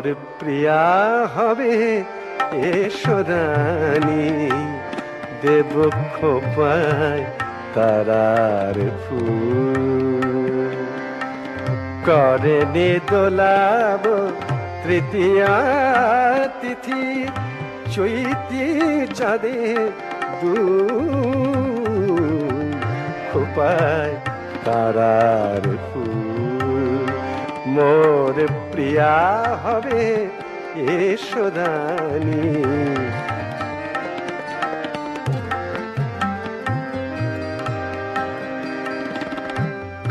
মোর প্রিয়া হবে এসো রানী, দেব খোপায় তারার ফুল। করে নে দোলাব তৃতীয়া তিথি, চৈতি চাঁদে দুল, খোপায় তারার ফুল। মোর প্রিয়া হবে এসো রানী।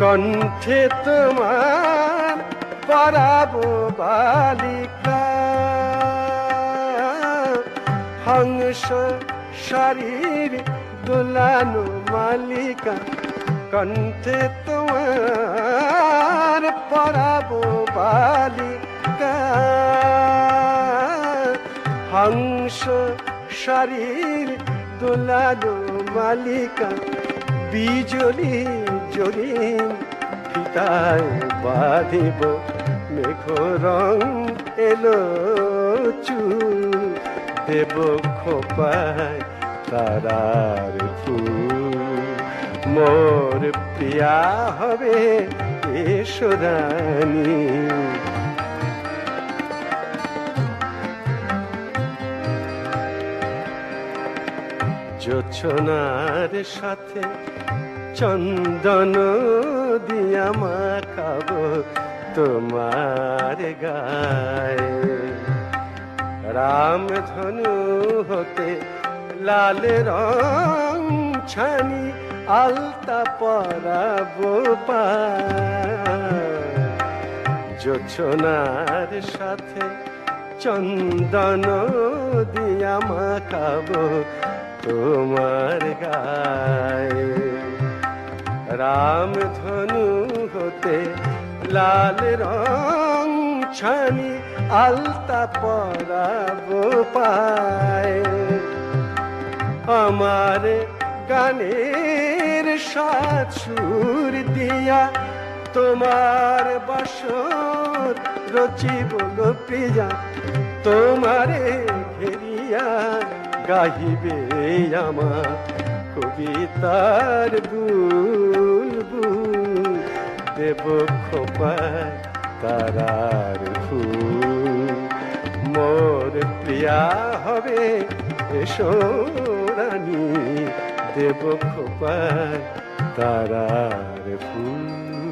কণ্ঠে তোমার পরাবো বালিকা, হংস শরীর দোলানো মালিকা। কণ্ঠে তোমার পরাবো বালিকা, হংস শরীর দোলানো মালিকা। বিজলি জরিন ফিতায় বাঁধিব, মেঘ রং এলো চুল, দেব খোপায় তারার ফুল। মোর প্রিয়া হবে এসো রানী। জোছনার সাথে চন্দন দিয়া মাখাবো তোমার গায়ে, রামধনু হতে লাল রং ছানি আলতা পরাবো পায়। জোছনার সাথে চন্দন দিয়া মাখাবো তোমার গায়ে, রামধনু হতে লাল রং ছানি আলতা পরাবো পায়। আমার গানের সাত সুর দিয়া তোমার বাসর রচিব গো প্রিয়া, তোমারে ঘেরিয়া গাহিবে আমার কবিতার বুলবুল, দেব খোপায় তারার ফুল। মোর প্রিয়া হবে এসো রানী, দেব খোপায় তারার ফুল।